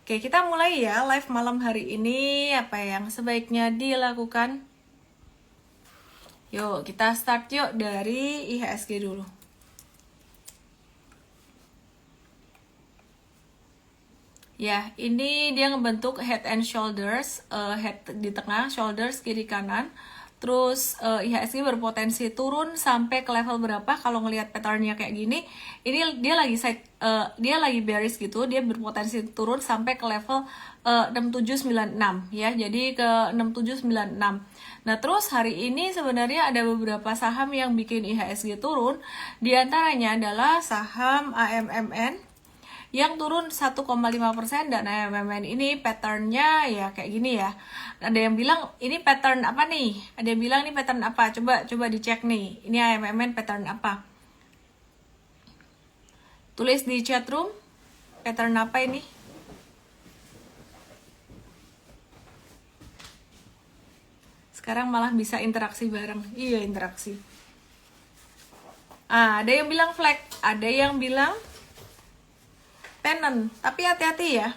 Oke, kita mulai ya live malam hari ini. Apa yang sebaiknya dilakukan? Yuk, kita start yuk dari IHSG dulu. Ya, ini dia ngebentuk head and shoulders, head di tengah, shoulders kiri kanan. Terus IHSG berpotensi turun sampai ke level berapa? Kalau ngelihat patternnya kayak gini, ini dia lagi bearish gitu, dia berpotensi turun sampai ke level 6796 ya. Jadi ke 6796. Nah, terus hari ini sebenarnya ada beberapa saham yang bikin IHSG turun. Di antaranya adalah saham AMMN yang turun 1,5% dan AMMN ini patternnya ya kayak gini ya. Ada yang bilang ini pattern apa nih? Ada yang bilang ini pattern apa? Coba dicek nih. Ini AMMN pattern apa? Tulis di chat room pattern apa ini? Sekarang malah bisa interaksi bareng. Iya, interaksi. Ada yang bilang flag, ada yang bilang pennant, tapi hati-hati ya.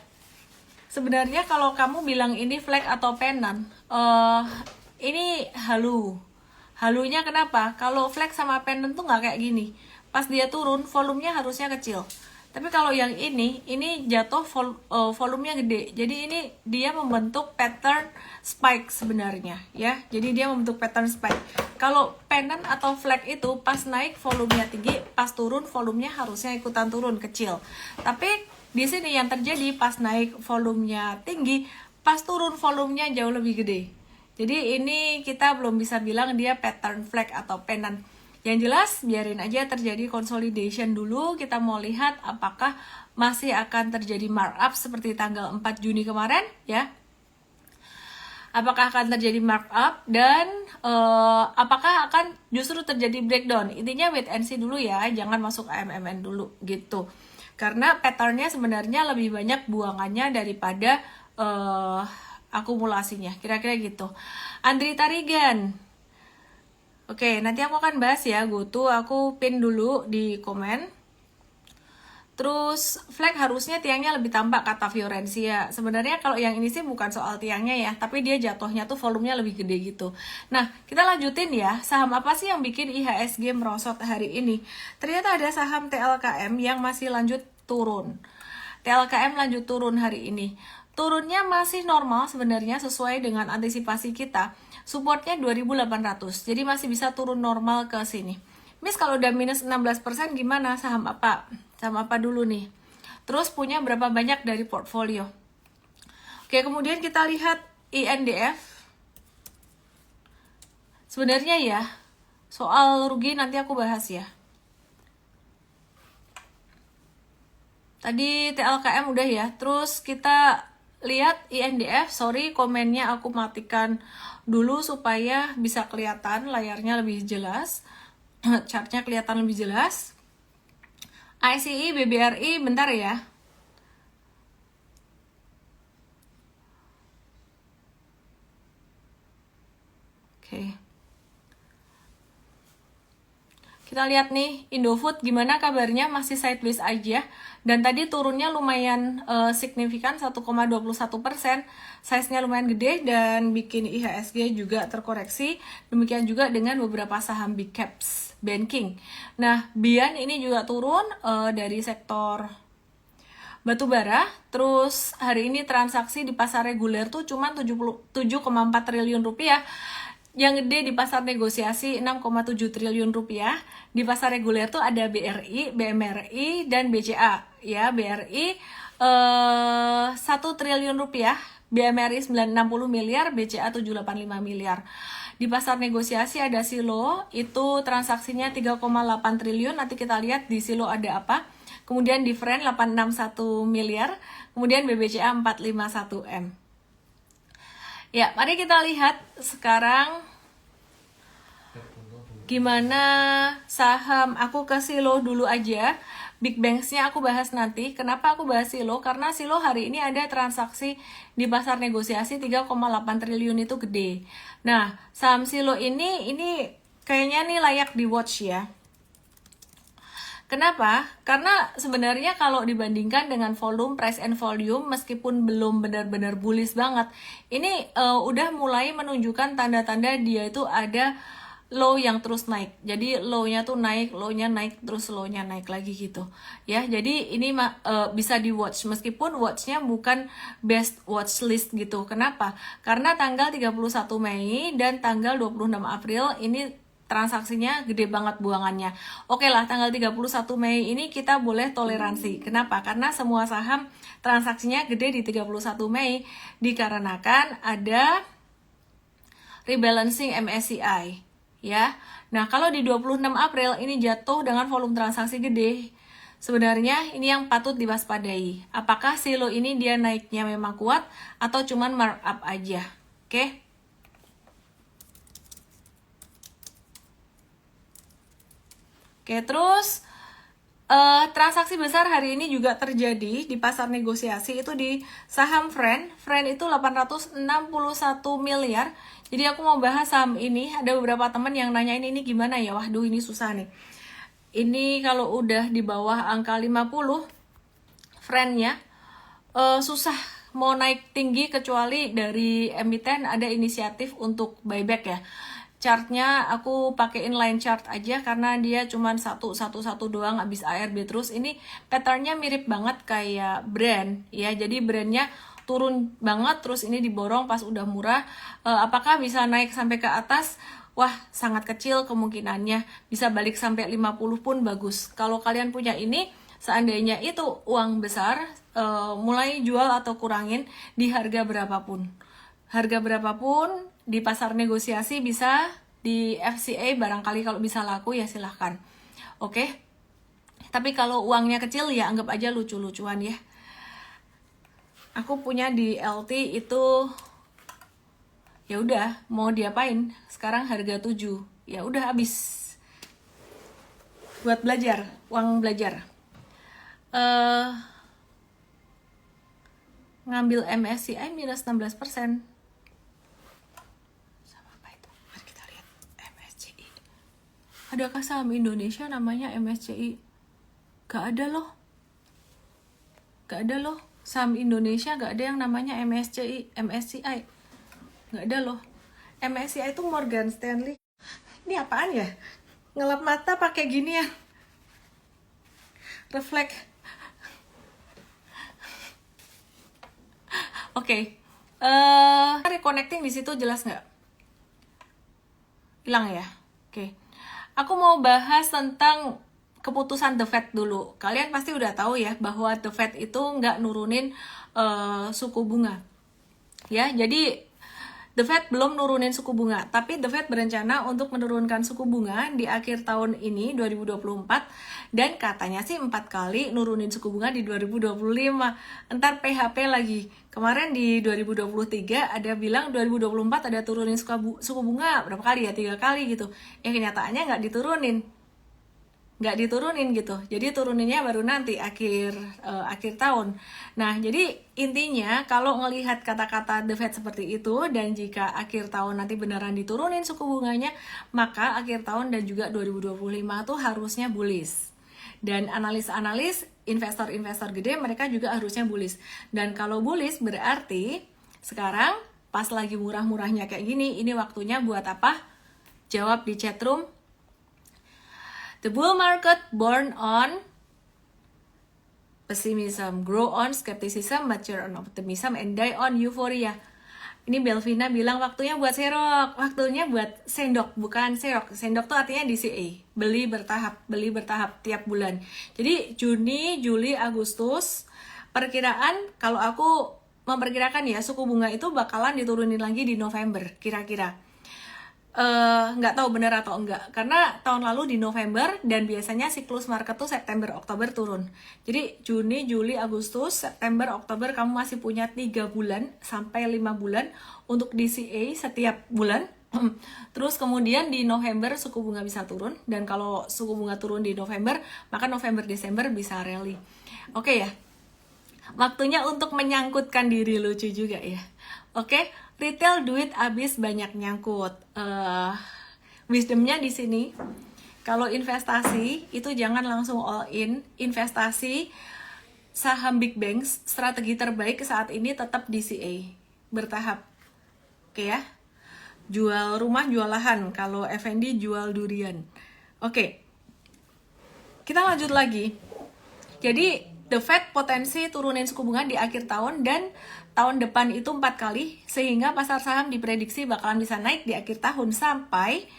Sebenarnya kalau kamu bilang ini flag atau pennant, ini halunya kenapa? Kalau flag sama pennant tuh nggak kayak gini. Pas dia turun, volumenya harusnya kecil. Tapi kalau yang ini jatuh volumenya gede. Jadi ini dia membentuk pattern spike sebenarnya ya. Jadi dia membentuk pattern spike. Kalau pennant atau flag itu pas naik volumenya tinggi, pas turun volumenya harusnya ikutan turun kecil. Tapi di sini yang terjadi pas naik volumenya tinggi, pas turun volumenya jauh lebih gede. Jadi ini kita belum bisa bilang dia pattern flag atau pennant. Yang jelas biarin aja terjadi consolidation dulu. Kita mau lihat apakah masih akan terjadi markup seperti tanggal 4 Juni kemarin ya. Apakah akan terjadi markup dan apakah akan justru terjadi breakdown. Intinya wait and see dulu ya, jangan masuk AMMN dulu gitu. Karena patternnya sebenarnya lebih banyak buangannya daripada akumulasinya, kira-kira gitu. Andri Tarigan. Oke, nanti aku akan bahas ya, aku pin dulu di komen. Terus flag harusnya tiangnya lebih tampak kata Fiorencia. Sebenarnya kalau yang ini sih bukan soal tiangnya ya, tapi dia jatuhnya tuh volumenya lebih gede gitu. Nah, kita lanjutin ya. Saham apa sih yang bikin IHSG merosot hari ini? Ternyata ada saham TLKM yang masih lanjut turun. TLKM lanjut turun hari ini. Turunnya masih normal sebenarnya sesuai dengan antisipasi kita. Supportnya 2800. Jadi masih bisa turun normal ke sini. Miss kalau udah minus 16% gimana? Saham apa? Saham apa dulu nih? Terus punya berapa banyak dari portfolio? Oke, kemudian kita lihat INDF. Sebenarnya ya, soal rugi nanti aku bahas ya. Tadi TLKM udah ya. Terus kita lihat INDF, sorry komennya aku matikan dulu supaya bisa kelihatan layarnya lebih jelas. Chartnya kelihatan lebih jelas. ICI, BBRI, bentar ya. Oke. Kita lihat nih, Indofood gimana kabarnya, masih sideways aja. Dan tadi turunnya lumayan signifikan, 1,21%. Size-nya lumayan gede dan bikin IHSG juga terkoreksi. Demikian juga dengan beberapa saham big caps banking. Nah, Bian ini juga turun dari sektor batubara. Terus hari ini transaksi di pasar reguler tuh cuma 7,4 triliun rupiah. Yang gede di pasar negosiasi 6,7 triliun rupiah. Di pasar reguler tuh ada BRI, BMRI, dan BCA. Ya, BRI 1 triliun rupiah, BMRI 960 miliar, BCA 785 miliar. Di pasar negosiasi ada Silo, itu transaksinya 3,8 triliun. Nanti kita lihat di Silo ada apa. Kemudian di Friend 861 miliar, kemudian BBCA 451 M. Ya, mari kita lihat sekarang gimana saham. Aku ke Silo dulu aja. Big Banks-nya aku bahas nanti. Kenapa aku bahas Silo? Karena Silo hari ini ada transaksi di pasar negosiasi 3,8 triliun itu gede. Nah, saham Silo ini kayaknya nih layak di watch ya. Kenapa? Karena sebenarnya kalau dibandingkan dengan volume, price and volume, meskipun belum benar-benar bullish banget, ini udah mulai menunjukkan tanda-tanda dia itu ada low yang terus naik. Jadi low-nya tuh naik, low-nya naik, terus low-nya naik lagi gitu. Ya, jadi ini bisa di watch, meskipun watch-nya bukan best watch list gitu. Kenapa? Karena tanggal 31 Mei dan tanggal 26 April ini transaksinya gede banget buangannya. Oke lah, tanggal 31 Mei ini kita boleh toleransi. Kenapa? Karena semua saham transaksinya gede di 31 Mei dikarenakan ada rebalancing MSCI ya. Nah, kalau di 26 April ini jatuh dengan volume transaksi gede. Sebenarnya ini yang patut diwaspadai. Apakah silo ini dia naiknya memang kuat atau cuman markup aja? Oke. Oke, terus transaksi besar hari ini juga terjadi di pasar negosiasi itu di saham Friend. Friend itu 861 miliar. Jadi aku mau bahas saham ini. Ada beberapa teman yang nanyain ini gimana ya? Waduh, ini susah nih. Ini kalau udah di bawah angka 50, Friend-nya susah mau naik tinggi kecuali dari emiten ada inisiatif untuk buyback ya. Chartnya aku pakai inline chart aja karena dia cuman satu doang, habis ARB terus. Ini patternnya mirip banget kayak brand ya, jadi brandnya turun banget terus ini diborong pas udah murah. Apakah bisa naik sampai ke atas? Wah, sangat kecil kemungkinannya. Bisa balik sampai 50 pun bagus. Kalau kalian punya ini, seandainya itu uang besar, mulai jual atau kurangin di harga berapapun. Harga berapapun di pasar negosiasi bisa, di FCA barangkali kalau bisa laku ya silahkan. Oke. Tapi kalau uangnya kecil ya anggap aja lucu-lucuan ya. Aku punya di LT itu ya udah mau diapain? Sekarang harga 7. Ya udah habis. Buat belajar, uang belajar. Ngambil MSCI minus 16%. Adakah saham Indonesia namanya MSCI? Gak ada loh. Saham Indonesia gak ada yang namanya MSCI. Gak ada loh. MSCI itu Morgan Stanley. Ini apaan ya? Ngelap mata pakai gini ya. Refleks. Oke. Reconnecting di situ jelas nggak? Hilang ya? Oke. Aku mau bahas tentang keputusan The Fed dulu. Kalian pasti udah tahu ya bahwa The Fed itu nggak nurunin suku bunga. Ya, jadi The Fed belum nurunin suku bunga, tapi The Fed berencana untuk menurunkan suku bunga di akhir tahun ini 2024 dan katanya sih 4 kali nurunin suku bunga di 2025. Entar PHP lagi. Kemarin di 2023 ada bilang 2024 ada turunin suku bunga berapa kali ya? 3 kali gitu. Kenyataannya nggak diturunin gitu. Jadi turuninnya baru nanti akhir tahun. Nah, jadi intinya kalau ngelihat kata-kata The Fed seperti itu dan jika akhir tahun nanti beneran diturunin suku bunganya, maka akhir tahun dan juga 2025 tuh harusnya bullish. Dan analis-analis, investor-investor gede mereka juga harusnya bullish. Dan kalau bullish berarti sekarang pas lagi murah-murahnya kayak gini, ini waktunya buat apa? Jawab di chatroom. The bull market born on pessimism, grow on skepticism, mature on optimism, and die on euphoria. Ini Belvina bilang waktunya buat serok, waktunya buat sendok, bukan serok. Sendok tuh artinya DCA, beli bertahap tiap bulan. Jadi Juni, Juli, Agustus, perkiraan kalau aku memperkirakan ya suku bunga itu bakalan diturunin lagi di November kira-kira. Nggak tahu benar atau enggak karena tahun lalu di November dan biasanya siklus market tuh September Oktober turun. Jadi Juni, Juli, Agustus, September, Oktober kamu masih punya 3 bulan sampai 5 bulan untuk DCA setiap bulan. Terus kemudian di November suku bunga bisa turun dan kalau suku bunga turun di November maka November Desember bisa rally. Oke ya. Waktunya untuk menyangkutkan diri, lucu juga ya. Oke, retail duit abis banyak nyangkut. Wisdomnya di sini. Kalau investasi itu jangan langsung all in. Investasi saham big banks, strategi terbaik saat ini tetap DCA, bertahap. Oke ya. Jual rumah, jual lahan. Kalau Effendi jual durian. Oke. Kita lanjut lagi. Jadi The Fed potensi turunin suku bunga di akhir tahun dan tahun depan itu 4 kali, sehingga pasar saham diprediksi bakalan bisa naik di akhir tahun sampai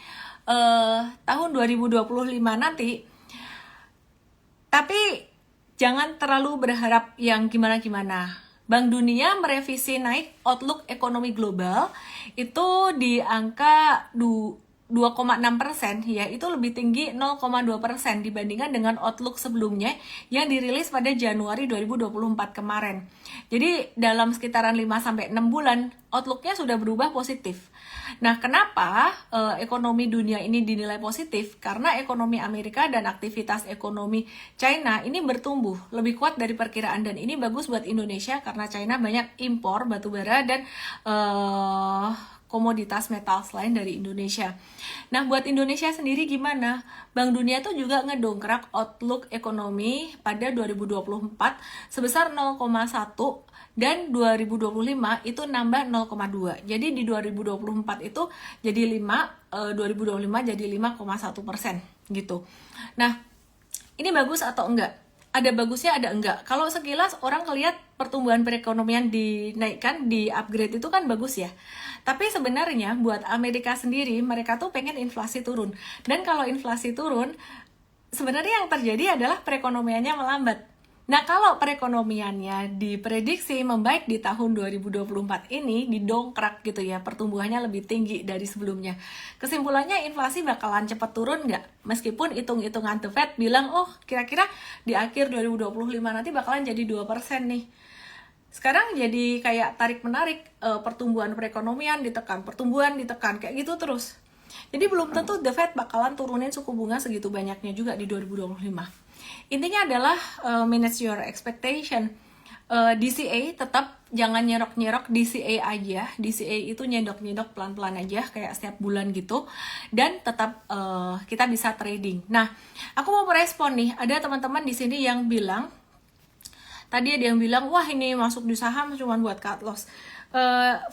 tahun 2025 nanti. Tapi jangan terlalu berharap yang gimana-gimana. Bank Dunia merevisi naik outlook ekonomi global itu di angka 2,6%, ya, itu lebih tinggi 0,2% dibandingkan dengan outlook sebelumnya yang dirilis pada Januari 2024 kemarin. Jadi dalam sekitaran 5-6 bulan outlooknya sudah berubah positif. Nah, kenapa ekonomi dunia ini dinilai positif? Karena ekonomi Amerika dan aktivitas ekonomi China ini bertumbuh lebih kuat dari perkiraan, dan ini bagus buat Indonesia karena China banyak impor batubara dan komoditas metal lain dari Indonesia. Nah, buat Indonesia sendiri gimana? Bank Dunia tuh juga ngedongkrak outlook ekonomi pada 2024 sebesar 0,1 dan 2025 itu nambah 0,2. Jadi di 2024 itu jadi 5, 2025 jadi 5,1% gitu. Nah, ini bagus atau enggak? Ada bagusnya, ada enggak. Kalau sekilas orang ngelihat pertumbuhan perekonomian dinaikkan, di upgrade itu kan bagus ya. Tapi sebenarnya buat Amerika sendiri, mereka tuh pengen inflasi turun. Dan kalau inflasi turun, sebenarnya yang terjadi adalah perekonomiannya melambat. Nah, kalau perekonomiannya diprediksi membaik di tahun 2024 ini, didongkrak gitu ya, pertumbuhannya lebih tinggi dari sebelumnya. Kesimpulannya inflasi bakalan cepat turun nggak? Meskipun hitung-hitungan The Fed bilang, oh kira-kira di akhir 2025 nanti bakalan jadi 2% nih. Sekarang jadi kayak tarik-menarik, pertumbuhan perekonomian ditekan, pertumbuhan ditekan, kayak gitu terus. Jadi belum tentu The Fed bakalan turunin suku bunga segitu banyaknya juga di 2025. Intinya adalah manage your expectation. DCA tetap jangan nyerok-nyerok DCA aja. DCA itu nyedok-nyedok pelan-pelan aja kayak setiap bulan gitu. Dan tetap kita bisa trading. Nah, aku mau merespon nih. Ada teman-teman di sini yang bilang, tadi ada yang bilang, wah ini masuk di saham cuma buat cut loss.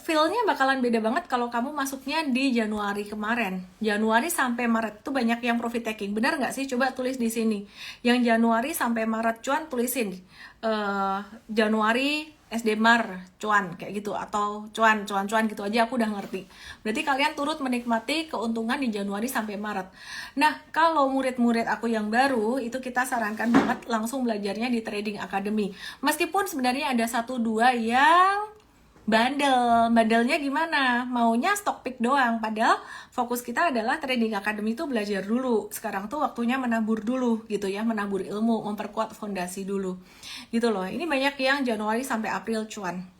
Feel-nya bakalan beda banget kalau kamu masuknya di Januari kemarin. Januari sampai Maret itu banyak yang profit taking. Benar nggak sih? Coba tulis di sini. Yang Januari sampai Maret cuan, tulisin. Januari SDMAR cuan kayak gitu, atau cuan gitu aja, aku udah ngerti. Berarti kalian turut menikmati keuntungan di Januari sampai Maret. Nah, kalau murid-murid aku yang baru itu kita sarankan banget langsung belajarnya di Trading Academy. Meskipun sebenarnya ada 1-2 yang bandelnya gimana? Maunya stock pick doang, padahal fokus kita adalah Trading Academy itu belajar dulu. Sekarang tuh waktunya menabur dulu gitu ya, menabur ilmu, memperkuat fondasi dulu. Gitu loh. Ini banyak yang Januari sampai April cuan.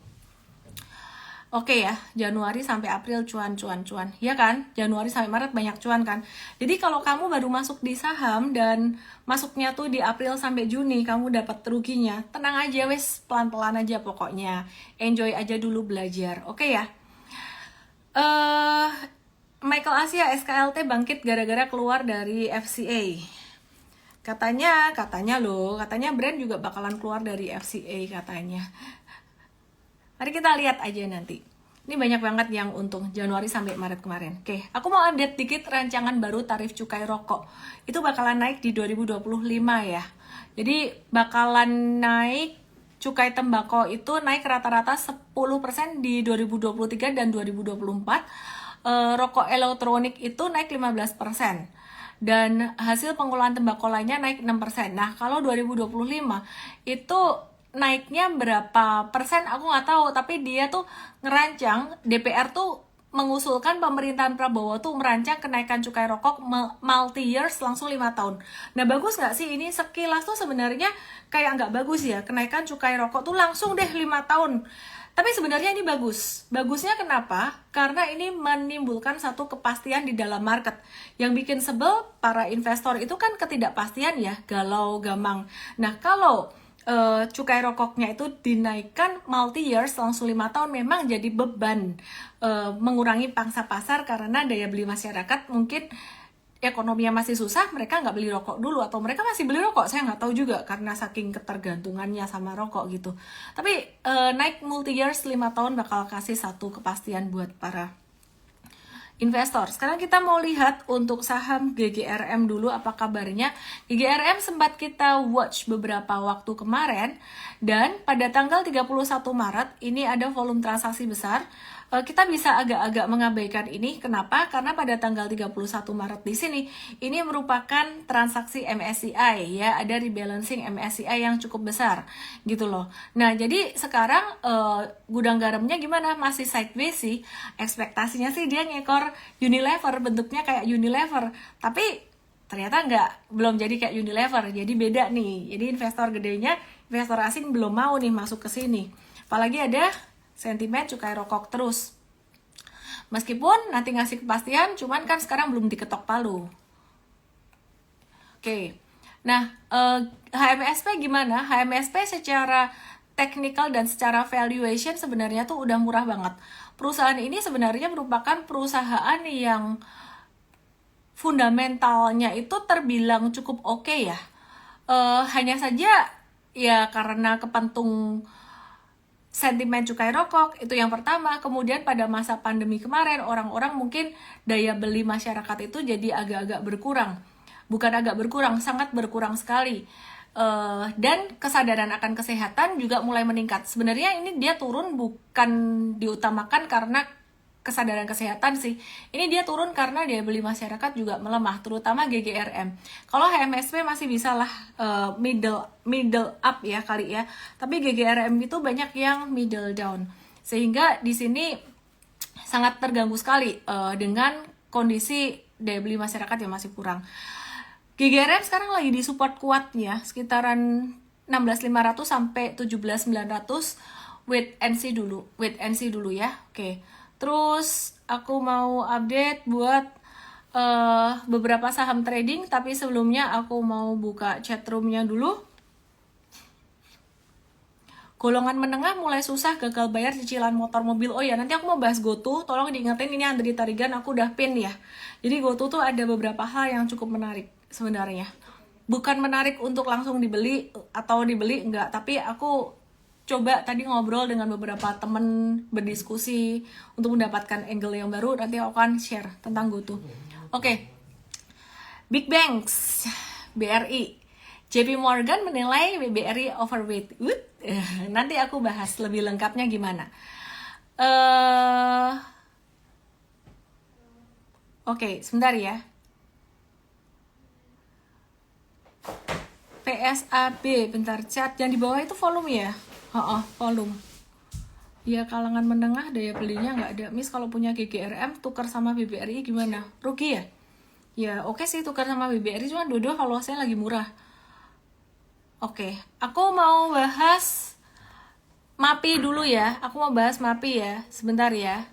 Oke ya, Januari sampai April cuan. Ya kan? Januari sampai Maret banyak cuan kan? Jadi kalau kamu baru masuk di saham dan masuknya tuh di April sampai Juni, kamu dapat ruginya. Tenang aja wes, pelan-pelan aja pokoknya. Enjoy aja dulu belajar. Oke ya? Michael Asia SKLT bangkit gara-gara keluar dari FCA. Katanya brand juga bakalan keluar dari FCA katanya. Mari kita lihat aja nanti. Ini banyak banget yang untung Januari sampai Maret kemarin. Oke, aku mau update dikit rancangan baru tarif cukai rokok. Itu bakalan naik di 2025 ya. Jadi bakalan naik cukai tembakau itu naik rata-rata 10% di 2023 dan 2024. Rokok elektronik itu naik 15%. Dan hasil pengolahan tembakau lainnya naik 6%. Nah, kalau 2025 itu naiknya berapa persen aku nggak tahu, tapi dia tuh ngerancang, DPR tuh mengusulkan pemerintahan Prabowo tuh merancang kenaikan cukai rokok multi years langsung 5 tahun. Nah, bagus nggak sih? Ini sekilas tuh sebenarnya kayak nggak bagus ya, kenaikan cukai rokok tuh langsung deh 5 tahun. Tapi sebenarnya ini bagus. Bagusnya kenapa? Karena ini menimbulkan satu kepastian di dalam market. Yang bikin sebel para investor itu kan ketidakpastian ya, galau, gamang. Nah, kalau cukai rokoknya itu dinaikkan multi years langsung 5 tahun, memang jadi beban, mengurangi pangsa pasar karena daya beli masyarakat mungkin ekonominya masih susah, mereka nggak beli rokok dulu, atau mereka masih beli rokok, saya nggak tahu juga karena saking ketergantungannya sama rokok gitu. Tapi naik multi years 5 tahun bakal kasih satu kepastian buat para investor. Sekarang kita mau lihat untuk saham GGRM dulu apa kabarnya. GGRM sempat kita watch beberapa waktu kemarin, dan pada tanggal 31 Maret ini ada volume transaksi besar. Kita bisa agak-agak mengabaikan ini. Kenapa? Karena pada tanggal 31 Maret di sini ini merupakan transaksi MSCI ya, ada rebalancing MSCI yang cukup besar gitu loh. Nah, jadi sekarang gudang garamnya gimana? Masih sideways sih. Ekspektasinya sih dia ngekor Unilever, bentuknya kayak Unilever. Tapi ternyata belum jadi kayak Unilever. Jadi beda nih. Jadi investor gedenya, investor asing belum mau nih masuk ke sini. Apalagi ada sentimen cukai rokok terus. Meskipun nanti ngasih kepastian, cuman kan sekarang belum diketok palu. Oke. Nah, HMSP gimana? HMSP secara technical dan secara valuation sebenarnya tuh udah murah banget. Perusahaan ini sebenarnya merupakan perusahaan yang fundamentalnya itu terbilang cukup oke ya. Hanya saja ya karena kepentung sentimen cukai rokok, itu yang pertama. Kemudian pada masa pandemi kemarin, orang-orang mungkin daya beli masyarakat itu jadi agak-agak berkurang. Bukan agak berkurang, sangat berkurang sekali. Dan kesadaran akan kesehatan juga mulai meningkat. Sebenarnya ini dia turun bukan diutamakan karena kesadaran kesehatan sih. Ini dia turun karena daya beli masyarakat juga melemah, terutama GGRM. Kalau HMSP masih bisa lah middle up ya kali ya. Tapi GGRM itu banyak yang middle down. Sehingga di sini sangat terganggu sekali dengan kondisi daya beli masyarakat yang masih kurang. GGRM sekarang lagi di support kuat ya, sekitaran 16.500 sampai 17.900 wait and see dulu ya. Oke. Terus aku mau update buat beberapa saham trading, tapi sebelumnya aku mau buka chatroomnya dulu. Golongan menengah mulai susah, gagal bayar cicilan motor mobil. Oh ya, nanti aku mau bahas GoTo, tolong diingetin ini Andri Tarigan, aku udah pin ya. Jadi GoTo tuh ada beberapa hal yang cukup menarik sebenarnya. Bukan menarik untuk langsung dibeli atau dibeli, enggak, tapi aku coba tadi ngobrol dengan beberapa temen, berdiskusi untuk mendapatkan angle yang baru. Nanti aku akan share tentang GoTo. Oke. Big Banks, BRI. JP Morgan menilai BRI overweight. Nanti aku bahas lebih lengkapnya gimana. Oke, sebentar ya. PSAB, bentar, chat yang di bawah itu volume ya? Volume. Ya kalangan menengah daya belinya nggak ada. Miss kalau punya GGRM tukar sama BBRI gimana? Rugi ya? Ya oke sih tukar sama BBRI, cuma dua-dua kalau saya lagi murah. Oke, aku mau bahas MAPI dulu ya. Aku mau bahas MAPI ya, sebentar ya.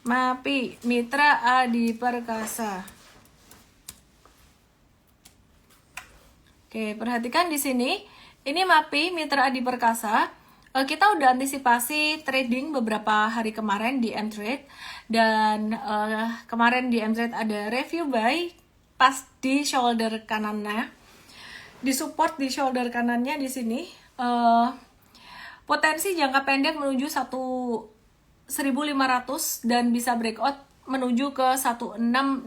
MAPI, Mitra Adi Perkasa. Oke, perhatikan di sini. Ini MAPI, Mitra Adi Perkasa. Kita udah antisipasi trading beberapa hari kemarin di M-Trade. Dan kemarin di M-Trade ada review buy pas di shoulder kanannya. Di support di shoulder kanannya di sini. Potensi jangka pendek menuju 1.500 dan bisa breakout menuju ke 1665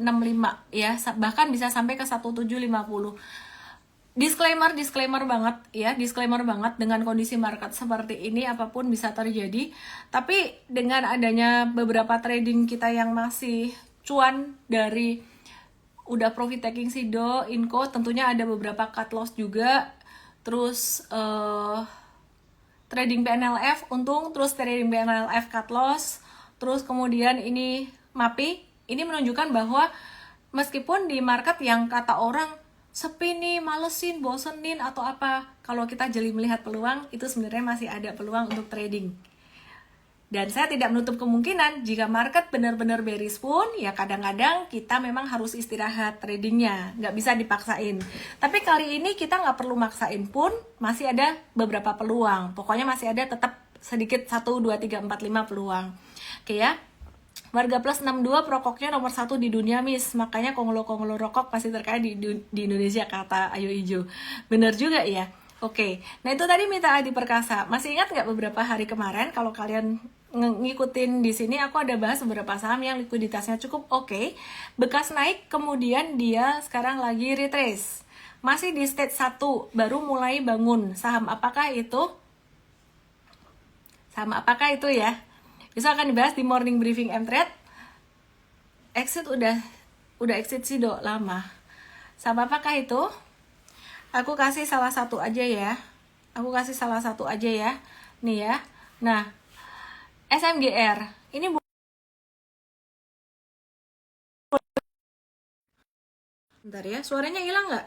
ya. Bahkan bisa sampai ke 1750. Disclaimer banget ya, disclaimer banget dengan kondisi market seperti ini apapun bisa terjadi. Tapi dengan adanya beberapa trading kita yang masih cuan dari udah profit taking Sido, Inco, tentunya ada beberapa cut loss juga. Terus trading PNLF untung, terus trading PNLF cut loss. Terus kemudian ini MAPI, ini menunjukkan bahwa meskipun di market yang kata orang sepi nih, malesin, bosenin atau apa, kalau kita jeli melihat peluang, itu sebenarnya masih ada peluang untuk trading. Dan saya tidak menutup kemungkinan jika market benar-benar bearish pun, ya kadang-kadang kita memang harus istirahat tradingnya, nggak bisa dipaksain. Tapi kali ini kita nggak perlu maksain pun, masih ada beberapa peluang. Pokoknya masih ada tetap sedikit 1, 2, 3, 4, 5 peluang. Oke ya. Warga Plus 62 perokoknya nomor 1 di dunia, Miss. Makanya konglo-konglo rokok pasti terkaya di Indonesia, kata Ayu Ijo. Bener juga ya. Oke, nah itu tadi Mita Adi Perkasa. Masih ingat nggak beberapa hari kemarin kalau kalian ngikutin di sini aku ada bahas beberapa saham yang likuiditasnya cukup oke, bekas naik kemudian dia sekarang lagi retrace. Masih di stage 1, baru mulai bangun. Saham apakah itu? Saham apakah itu ya? Bisa akan dibahas di morning briefing M-Trade. Exit udah exit sih dok lama. Saham apakah itu? Aku kasih salah satu aja ya. Nih ya. Nah, SMGR. Ini bentar ya, suaranya hilang nggak?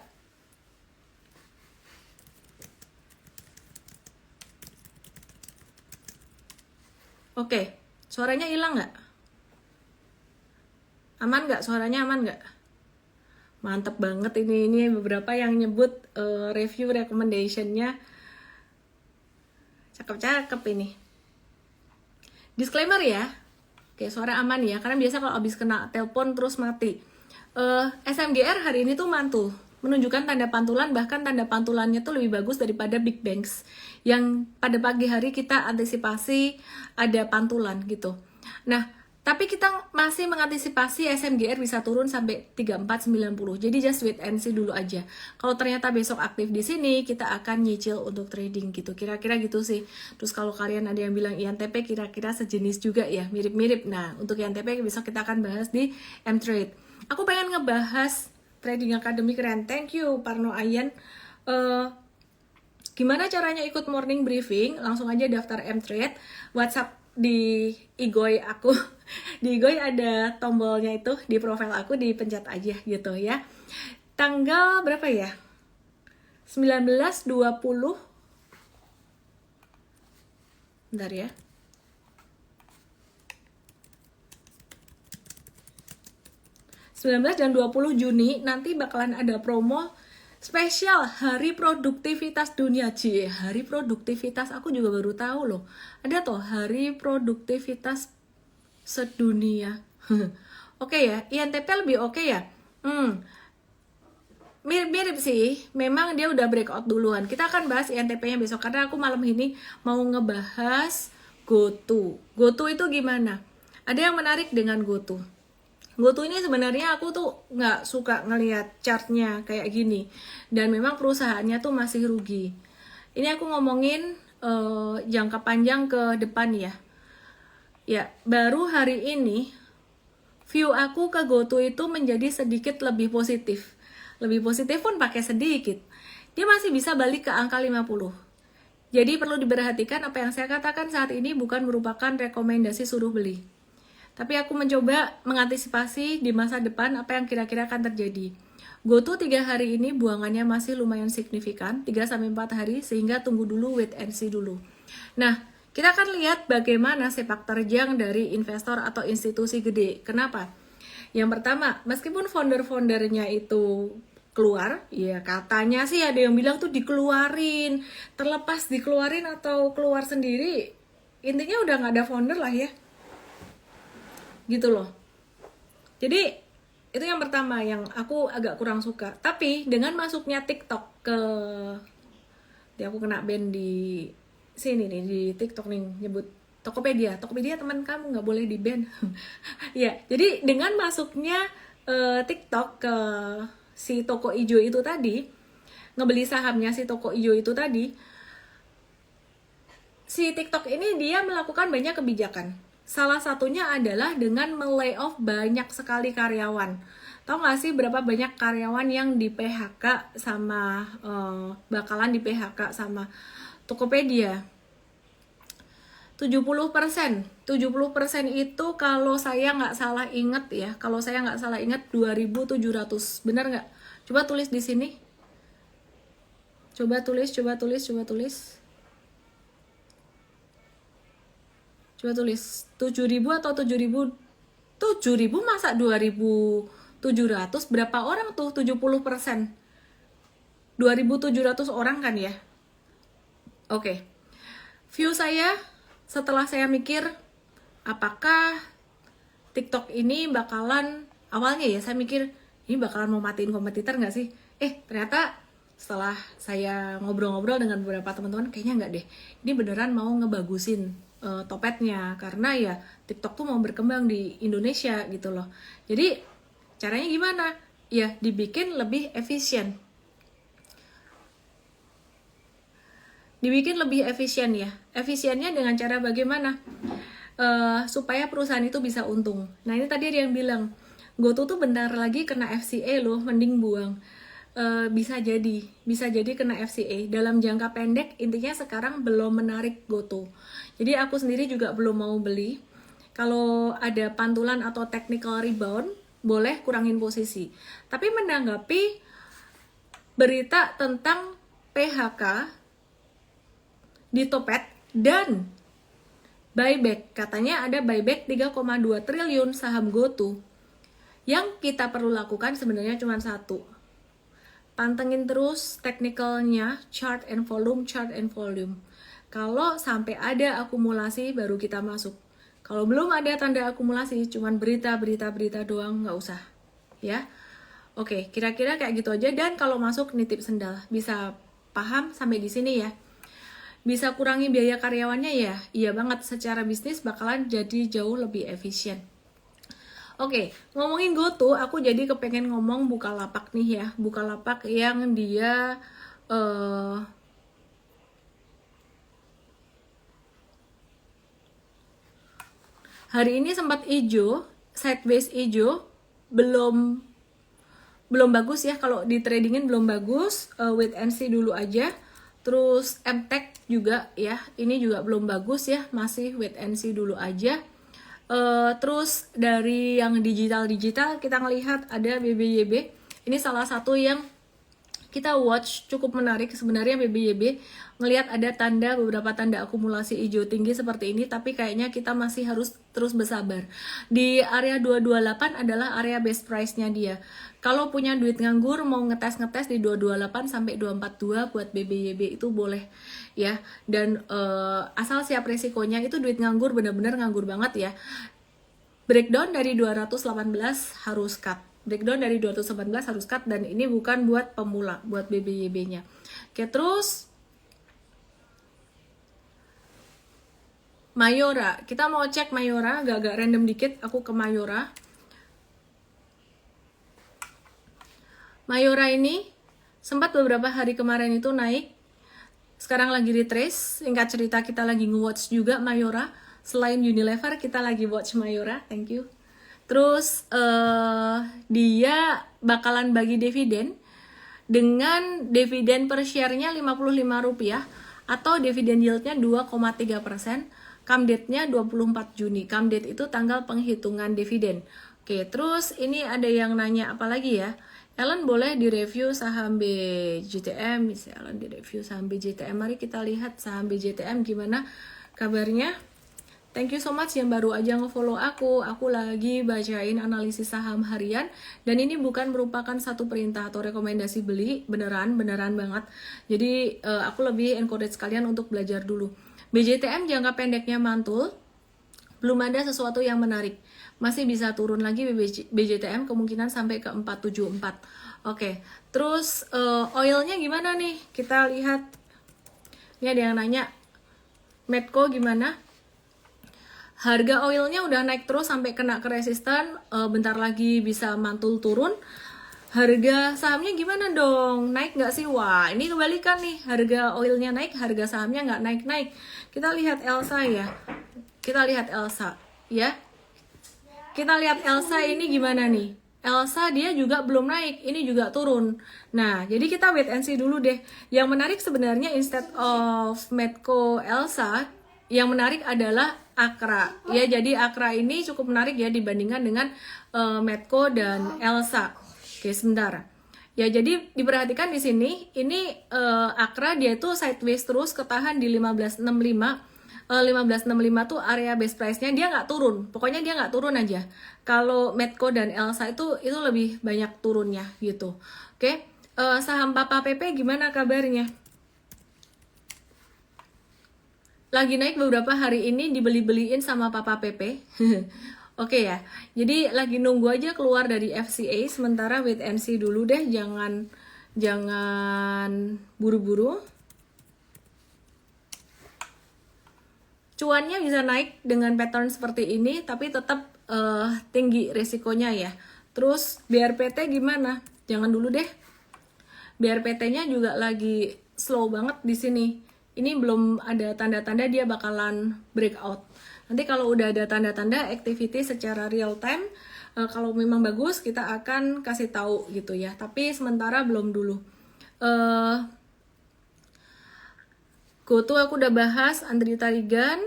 Oke, suaranya hilang nggak? Aman nggak? Suaranya aman nggak? Mantep banget ini beberapa yang nyebut review recommendation-nya cakep-cakep ini. Disclaimer ya, oke suara aman ya, karena biasa kalau abis kena telepon terus mati. SMGR hari ini tuh mantul, menunjukkan tanda pantulan, bahkan tanda pantulannya tuh lebih bagus daripada Big Banks yang pada pagi hari kita antisipasi ada pantulan gitu. Nah, tapi kita masih mengantisipasi SMGR bisa turun sampai 3490. Jadi just wait and see dulu aja. Kalau ternyata besok aktif di sini, kita akan nyicil untuk trading gitu. Kira-kira gitu sih. Terus kalau kalian ada yang bilang INTP kira-kira sejenis juga ya, mirip-mirip. Nah, untuk INTP besok kita akan bahas di M-Trade. Aku pengen ngebahas Trading Academy keren. Thank you Parno Ayan. Gimana caranya ikut morning briefing? Langsung aja daftar M-Trade. WhatsApp di Igoy aku. Di Igoy ada tombolnya itu di profil aku, dipencet aja gitu ya. Tanggal berapa ya? 19, 20. Bentar ya. 19 dan 20 Juni nanti bakalan ada promo spesial Hari Produktivitas Dunia. Hari Produktivitas aku juga baru tahu loh. Ada tuh Hari Produktivitas Sedunia. Oke ya, INTP lebih oke ya. Mirip-mirip sih, memang dia udah breakout duluan. Kita akan bahas INTP-nya besok karena aku malam ini mau ngebahas GoTo. GoTo itu gimana? Ada yang menarik dengan GoTo. GoTo ini sebenarnya aku tuh nggak suka ngelihat chartnya kayak gini, dan memang perusahaannya tuh masih rugi. Ini aku ngomongin jangka panjang ke depan ya. Ya, baru hari ini view aku ke GoTo itu menjadi sedikit lebih positif. Lebih positif pun pakai sedikit. Dia masih bisa balik ke angka 50. Jadi perlu diperhatikan apa yang saya katakan saat ini bukan merupakan rekomendasi suruh beli. Tapi aku mencoba mengantisipasi di masa depan apa yang kira-kira akan terjadi. GoTo 3 hari ini buangannya masih lumayan signifikan, 3-4 hari, sehingga tunggu dulu, wait and see dulu. Nah, kita akan lihat bagaimana sepak terjang dari investor atau institusi gede. Kenapa? Yang pertama, meskipun founder-foundernya itu keluar, ya katanya sih ada yang bilang tuh dikeluarin, terlepas dikeluarin atau keluar sendiri, intinya udah nggak ada founder lah ya. Gitu loh. Jadi itu yang pertama yang aku agak kurang suka. Tapi dengan masuknya TikTok ke, aku kena ban di sini nih, di TikTok nih nyebut Tokopedia teman kamu nggak boleh di ban. Ya, jadi dengan masuknya TikTok ke si toko ijo itu tadi, ngebeli sahamnya si toko ijo itu tadi, si TikTok ini dia melakukan banyak kebijakan. Salah satunya adalah dengan melay-off banyak sekali karyawan. Tahu nggak sih berapa banyak karyawan yang di PHK sama bakalan di PHK sama Tokopedia? 70%. 70% itu kalau saya nggak salah ingat ya, 2.700. Benar nggak? Coba tulis di sini. Coba tulis. Coba tulis 7.000 atau 7.000 masa 2.700, berapa orang tuh 70%? 2.700 orang kan ya? Oke. View saya setelah saya mikir apakah TikTok ini bakalan, awalnya ya saya mikir ini bakalan mau matiin kompetitor nggak sih? Ternyata setelah saya ngobrol-ngobrol dengan beberapa teman-teman, kayaknya nggak deh. Ini beneran mau ngebagusin Topetnya, karena ya TikTok tuh mau berkembang di Indonesia gitu loh. Jadi caranya gimana? Ya dibikin lebih efisien. Dibikin lebih efisien ya. Efisiennya dengan cara bagaimana? Supaya perusahaan itu bisa untung. Nah ini tadi ada yang bilang, GoTo tuh bentar lagi kena FCA loh, mending buang. Bisa jadi kena FCA. Dalam jangka pendek, intinya sekarang belum menarik GoTo. Jadi aku sendiri juga belum mau beli. Kalau ada pantulan atau technical rebound, boleh kurangin posisi. Tapi menanggapi berita tentang PHK di Topet dan buyback, katanya ada buyback 3,2 triliun saham GoTo. Yang kita perlu lakukan sebenarnya cuma satu, pantengin terus teknikalnya, chart and volume. Kalau sampai ada akumulasi baru kita masuk. Kalau belum ada tanda akumulasi, cuman berita doang, nggak usah ya. Oke, kira-kira kayak gitu aja. Dan kalau masuk nitip sendal, bisa paham sampai di sini ya. Bisa kurangi biaya karyawannya ya? Iya banget, secara bisnis bakalan jadi jauh lebih efisien. Oke, ngomongin GoTo, aku jadi kepengen ngomong Bukalapak nih ya. Bukalapak yang dia hari ini sempat hijau, sideways hijau, belum bagus ya. Kalau di tradingin belum bagus, wait and see dulu aja. Terus MTech juga ya, ini juga belum bagus ya, masih wait and see dulu aja. Terus dari yang digital kita ngelihat ada BBYB. Ini salah satu yang kita watch, cukup menarik sebenarnya BBYB. Ngelihat ada beberapa tanda akumulasi hijau tinggi seperti ini, tapi kayaknya kita masih harus terus bersabar. Di area 228 adalah area best price-nya dia. Kalau punya duit nganggur, mau ngetes di 228 sampai 242 buat BBYB itu boleh ya. Dan asal siap resikonya, itu duit nganggur, bener-bener nganggur banget ya. Breakdown dari 218 harus cut. Dan ini bukan buat pemula, buat BBYB-nya. Oke, terus Mayora, kita mau cek Mayora, agak random dikit, aku ke Mayora. Mayora ini sempat beberapa hari kemarin itu naik, sekarang lagi retrace. Singkat cerita, kita lagi nge-watch juga Mayora. Selain Unilever, kita lagi watch Mayora, thank you. Terus dia bakalan bagi dividen dengan dividen per share-nya Rp55 atau dividen yield-nya 2,3%. Come date-nya 24 Juni. Come date itu tanggal penghitungan dividen. Oke, terus ini ada yang nanya apa lagi ya? Ellen boleh direview saham BJTM? Bisa Ellen direview saham BJTM. Mari kita lihat saham BJTM gimana kabarnya. Thank you so much yang baru aja nge-follow aku. Aku lagi bacain analisis saham harian. Dan ini bukan merupakan satu perintah atau rekomendasi beli. Beneran banget. Jadi aku lebih encourage kalian untuk belajar dulu. BJTM jangka pendeknya mantul. Belum ada sesuatu yang menarik. Masih bisa turun lagi BJTM kemungkinan sampai ke 474. Oke, terus oilnya gimana nih? Kita lihat. Ini ada yang nanya, Medco gimana? Harga oilnya udah naik terus sampai kena ke resisten, bentar lagi bisa mantul turun. Harga sahamnya gimana dong? Naik nggak sih? Wah, ini kebalikan nih. Harga oilnya naik, harga sahamnya nggak naik-naik. Kita lihat Elsa ya. Kita lihat Elsa ya. Kita lihat Elsa ini gimana nih? Elsa dia juga belum naik, ini juga turun. Nah, jadi kita wait and see dulu deh. Yang menarik sebenarnya instead of Medco Elsa, yang menarik adalah Akra. Ya, jadi Akra ini cukup menarik ya dibandingkan dengan Medco dan Elsa. Oke, sebentar. Ya, jadi diperhatikan di sini, ini Akra dia tuh sideways terus ketahan di 1565. 1565 tuh area base price-nya, dia nggak turun. Pokoknya dia nggak turun aja. Kalau Medco dan Elsa itu lebih banyak turunnya gitu. Oke, saham Papa PP gimana kabarnya? Lagi naik beberapa hari ini, dibeli-beliin sama Papa PP. Oke ya, jadi lagi nunggu aja keluar dari FCA, sementara wait and see dulu deh, jangan buru-buru. Cuannya bisa naik dengan pattern seperti ini, tapi tetap tinggi resikonya ya. Terus BRPT gimana? Jangan dulu deh. BRPT-nya juga lagi slow banget di sini. Ini belum ada tanda-tanda dia bakalan breakout. Nanti kalau udah ada tanda-tanda activity secara real time, kalau memang bagus kita akan kasih tahu gitu ya. Tapi sementara belum dulu. GoTo aku udah bahas, Andri Tarigan.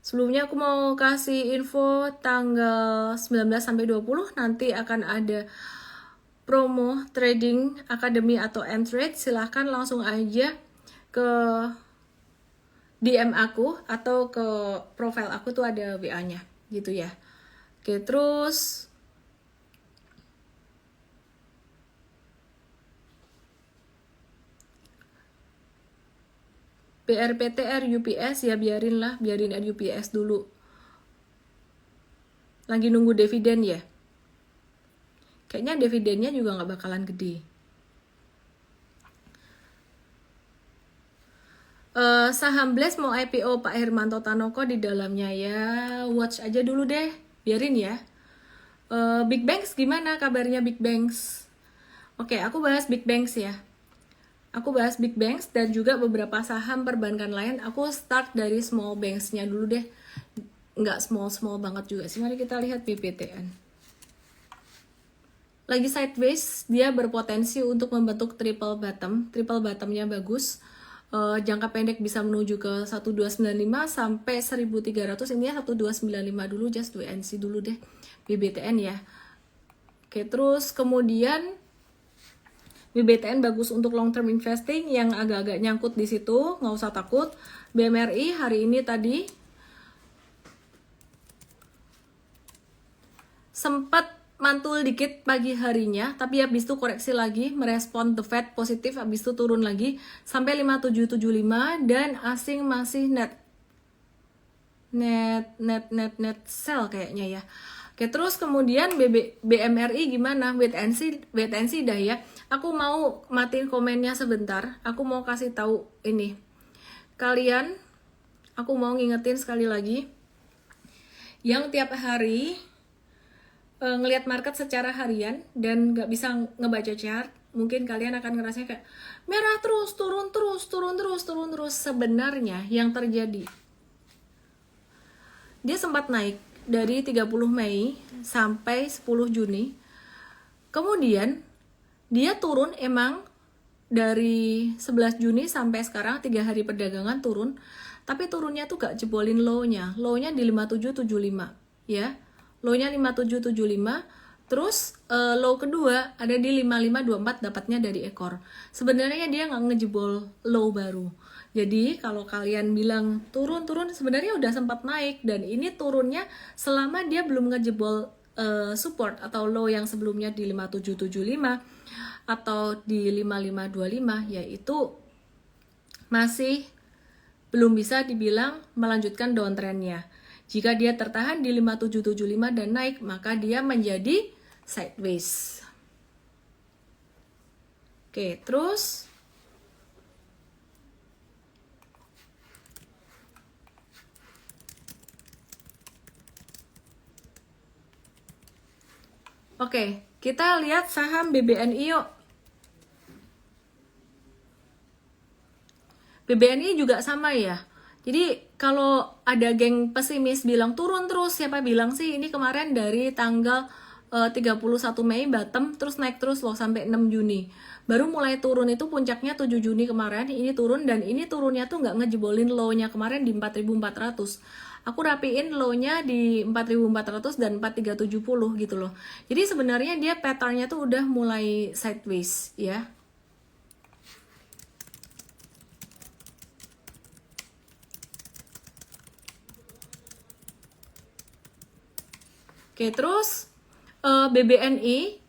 Sebelumnya aku mau kasih info tanggal 19 sampai 20 nanti akan ada promo trading academy atau mTrade. Silahkan langsung aja ke DM aku atau ke profile aku tuh ada WA-nya gitu ya. Oke, terus BRPT RUPS ya biarin RUPS dulu. Lagi nunggu dividen ya. Kayaknya dividennya juga nggak bakalan gede. Saham Blast mau IPO Pak Hermanto Tanoko di dalamnya ya. Watch aja dulu deh, biarin ya. Big Banks gimana kabarnya Big Banks? Oke, aku bahas Big Banks ya. Aku bahas Big Banks dan juga beberapa saham perbankan lain. Aku start dari small banks-nya dulu deh. Nggak small banget juga sih. Mari kita lihat BPTN. Lagi sideways, dia berpotensi untuk membentuk triple bottom. Triple bottomnya bagus. Jangka pendek bisa menuju ke 1295 sampai 1300. Ini ya 1295 dulu, just wait and see dulu deh BBTN ya. Oke, terus kemudian BBTN bagus untuk long term investing yang agak-agak nyangkut di situ, nggak usah takut. BMRI hari ini tadi sempat mantul dikit pagi harinya, tapi habis itu koreksi lagi, merespon The Fed positif, habis itu turun lagi sampai 5775 dan asing masih net sell kayaknya ya. Oke, terus kemudian BMRI gimana? Wait and see dah ya. Aku mau matiin komennya sebentar. Aku mau kasih tahu ini. Kalian, aku mau ngingetin sekali lagi. Yang tiap hari ngelihat market secara harian dan nggak bisa ngebaca chart, mungkin kalian akan ngerasa kayak merah terus, turun terus. Sebenarnya yang terjadi, dia sempat naik dari 30 Mei sampai 10 Juni. Kemudian dia turun emang dari 11 Juni sampai sekarang 3 hari perdagangan turun, tapi turunnya tuh gak jebolin low-nya. Low-nya di 5775 ya. Low-nya 5775. Terus low kedua ada di 5524 dapatnya dari ekor. Sebenarnya dia nggak ngejebol low baru. Jadi kalau kalian bilang turun sebenarnya udah sempat naik dan ini turunnya selama dia belum ngejebol support atau low yang sebelumnya di 5775 atau di 5525, yaitu masih belum bisa dibilang melanjutkan downtrendnya. Jika dia tertahan di 5775 dan naik, maka dia menjadi sideways. Oke, terus oke, kita lihat saham BBNI yuk. BBNI juga sama ya. Jadi kalau ada geng pesimis bilang turun terus, siapa bilang sih ini kemarin dari tanggal 31 Mei bottom terus naik terus loh sampai 6 Juni. Baru mulai turun itu puncaknya 7 Juni kemarin, ini turun dan ini turunnya tuh nggak ngejebolin low-nya kemarin di 4.400. Aku rapiin low-nya di 4.400 dan 4.370 gitu loh. Jadi sebenarnya dia pattern-nya tuh udah mulai sideways ya. Oke, terus BBNI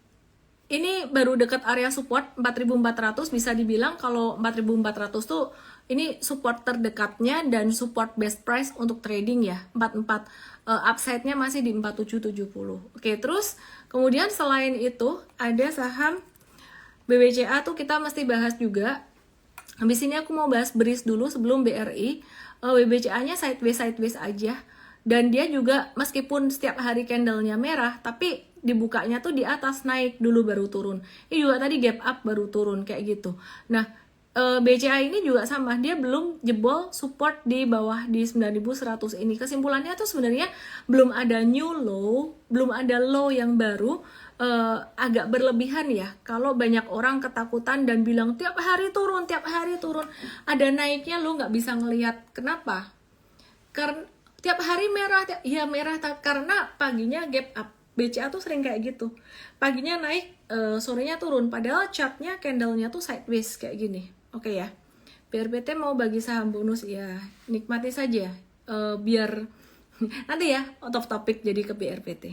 ini baru dekat area support 4.400, bisa dibilang kalau 4.400 tuh ini support terdekatnya dan support best price untuk trading ya, 44. Upside-nya masih di 4770. Oke, terus kemudian selain itu ada saham BBCA tuh kita mesti bahas juga. Habis ini aku mau bahas BRIS dulu sebelum BRI. BBCA-nya sideways aja. Dan dia juga meskipun setiap hari candle-nya merah, tapi dibukanya tuh di atas, naik dulu baru turun. Ini juga tadi gap up baru turun kayak gitu. Nah, BCA ini juga sama, dia belum jebol support di bawah di 9.100 ini. Kesimpulannya tuh sebenarnya belum ada new low, belum ada low yang baru. Agak berlebihan ya kalau banyak orang ketakutan dan bilang tiap hari turun, ada naiknya lo nggak bisa ngelihat. Kenapa? Karena tiap hari merah, ya merah karena paginya gap up. BCA tuh sering kayak gitu, paginya naik, sorenya turun, padahal chartnya candlenya tuh sideways kayak gini. Oke ya, BRPT mau bagi saham bonus ya, nikmati saja, biar nanti ya out of topic jadi ke BRPT.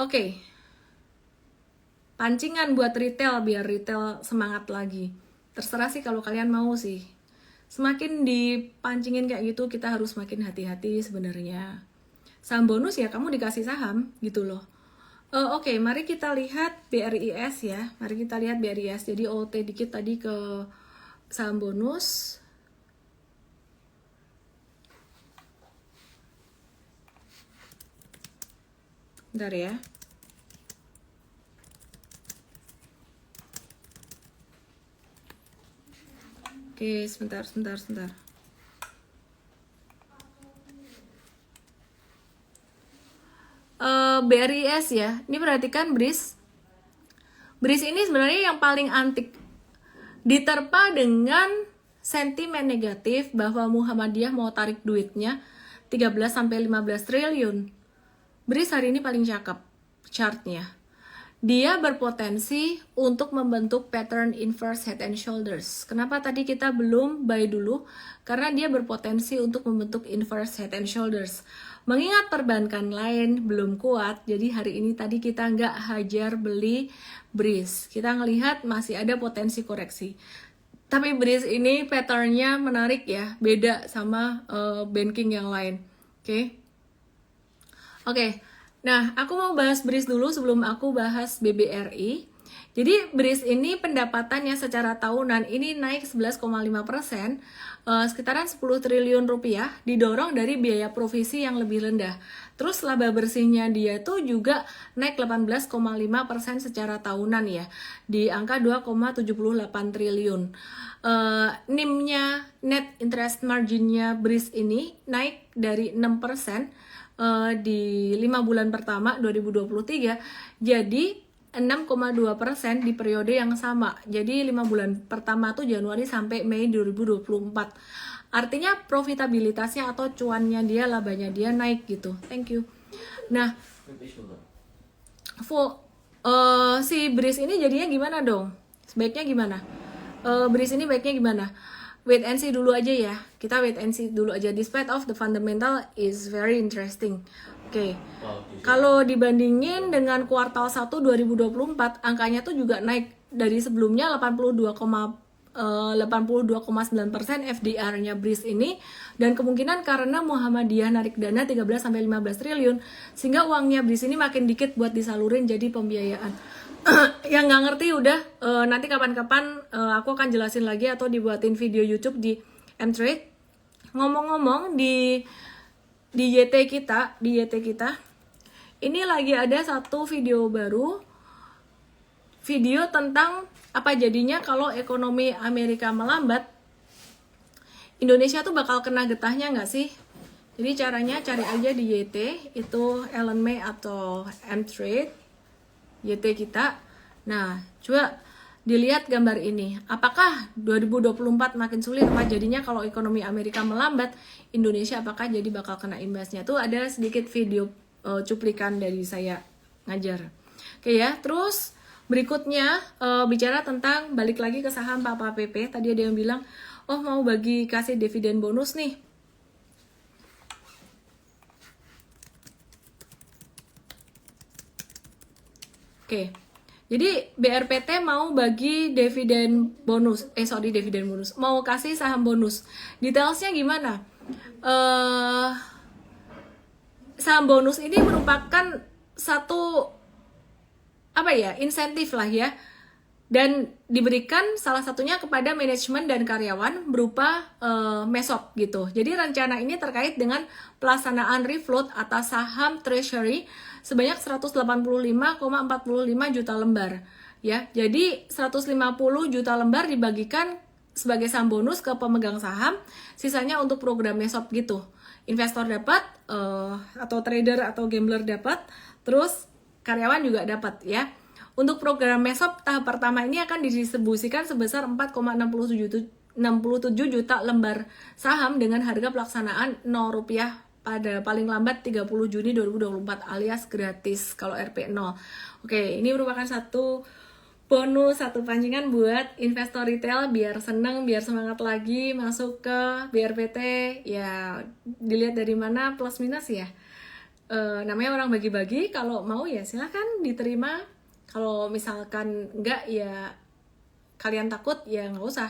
Oke, pancingan buat retail biar retail semangat lagi. Terserah sih kalau kalian mau sih. Semakin dipancingin kayak gitu, kita harus makin hati-hati sebenarnya. Saham bonus ya kamu dikasih saham gitu loh. Oke, mari kita lihat BRIS ya. Mari kita lihat BRIS. Jadi OT dikit tadi ke saham bonus. Bentar ya. Oke, sebentar. BRIS ya, ini perhatikan BRIS ini sebenarnya yang paling antik, diterpa dengan sentimen negatif bahwa Muhammadiyah mau tarik duitnya 13-15 triliun. BRIS hari ini paling cakep chartnya, dia berpotensi untuk membentuk pattern inverse head and shoulders. Kenapa tadi kita belum buy dulu? Karena dia berpotensi untuk membentuk inverse head and shoulders. Mengingat perbankan lain belum kuat, jadi hari ini tadi kita nggak hajar beli BRIS. Kita ngelihat masih ada potensi koreksi. Tapi BRIS ini patternnya menarik ya, beda sama banking yang lain. Oke. Nah, aku mau bahas BRIS dulu sebelum aku bahas BBRI. Jadi BRIS ini pendapatannya secara tahunan ini naik 11,5%, sekitaran 10 triliun rupiah, didorong dari biaya provisi yang lebih rendah. Terus laba bersihnya dia tuh juga naik 18,5% secara tahunan ya, di angka 2,78 triliun. NIM-nya, net interest margin-nya BRIS ini naik dari 6% di 5 bulan pertama 2023 jadi 6,2% di periode yang sama. Jadi 5 bulan pertama tuh Januari sampai Mei 2024. Artinya profitabilitasnya atau cuannya dia, labanya dia naik gitu. Thank you. Nah, si BRIS ini jadinya gimana dong? Sebaiknya gimana? BRIS ini baiknya gimana? Wait and see dulu aja ya. Kita wait and see dulu aja. Despite of the fundamental is very interesting. Oke. Kalau dibandingin dengan kuartal 1 2024, angkanya tuh juga naik dari sebelumnya 82,9% FDR-nya BRIS ini, dan kemungkinan karena Muhammadiyah narik dana 13-15 triliun sehingga uangnya BRIS ini makin dikit buat disalurin jadi pembiayaan. Yang nggak ngerti udah nanti kapan-kapan aku akan jelasin lagi atau dibuatin video YouTube di M-Trade. Ngomong-ngomong di YT kita ini lagi ada satu video baru, video tentang apa jadinya kalau ekonomi Amerika melambat, Indonesia tuh bakal kena getahnya nggak sih? Jadi caranya cari aja di YT, itu Ellen May atau M-Trade YT kita. Nah, coba dilihat gambar ini. Apakah 2024 makin sulit? Apa jadinya kalau ekonomi Amerika melambat, Indonesia apakah jadi bakal kena imbasnya? Tuh ada sedikit video cuplikan dari saya ngajar. Oke ya, terus berikutnya bicara tentang balik lagi ke saham Papa PP. Tadi ada yang bilang, oh mau bagi kasih dividen bonus nih. Oke. Jadi BRPT mau bagi dividen bonus, dividen bonus, mau kasih saham bonus. Detailsnya gimana? Saham bonus ini merupakan satu insentif lah ya, dan diberikan salah satunya kepada manajemen dan karyawan berupa MESOP gitu. Jadi rencana ini terkait dengan pelaksanaan refloat atas saham treasury sebanyak 185,45 juta lembar ya. Jadi 150 juta lembar dibagikan sebagai saham bonus ke pemegang saham, sisanya untuk program MESOP gitu. Investor dapat atau trader atau gambler dapat, terus karyawan juga dapat ya. Untuk program MESOP tahap pertama ini akan didistribusikan sebesar 4,67 juta lembar saham dengan harga pelaksanaan Rp0 pada paling lambat 30 Juni 2024 alias gratis kalau RP0. Oke, ini merupakan satu bonus, satu pancingan buat investor retail biar seneng, biar semangat lagi masuk ke BRPT. Ya, dilihat dari mana plus minus ya. Namanya orang bagi-bagi, kalau mau ya silahkan diterima. Kalau misalkan enggak ya kalian takut ya nggak usah.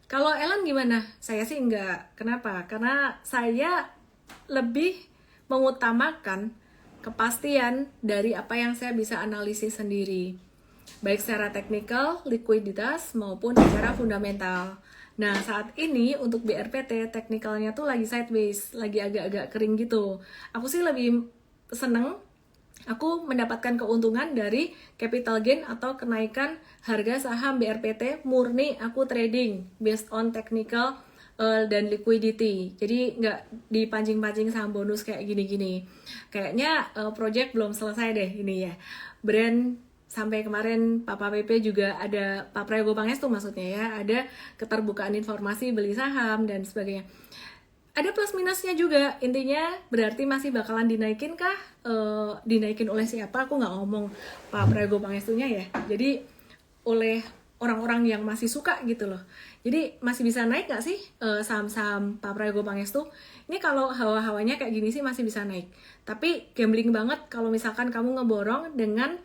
Kalau Ellen gimana? Saya sih enggak. Kenapa? Karena saya lebih mengutamakan kepastian dari apa yang saya bisa analisis sendiri. Baik secara teknikal, likuiditas, maupun secara fundamental. Nah, saat ini untuk BRPT, teknikalnya tuh lagi sideways, lagi agak-agak kering gitu. Aku sih lebih seneng aku mendapatkan keuntungan dari capital gain atau kenaikan harga saham BRPT murni aku trading based on technical dan liquidity. Jadi nggak dipancing-pancing saham bonus kayak gini-gini. Kayaknya project belum selesai deh ini ya. Brand sampai kemarin Papa PP juga ada, Pak Prayogo Pangestu maksudnya ya, ada keterbukaan informasi beli saham dan sebagainya. Ada plus minusnya juga, intinya berarti masih bakalan dinaikin kah? Dinaikin oleh siapa? Aku nggak ngomong Pak Prayogo Pangestunya ya. Jadi oleh orang-orang yang masih suka gitu loh. Jadi masih bisa naik nggak sih saham-saham Pak Prayogo Pangestu? Ini kalau hawa-hawanya kayak gini sih masih bisa naik. Tapi gambling banget kalau misalkan kamu ngeborong dengan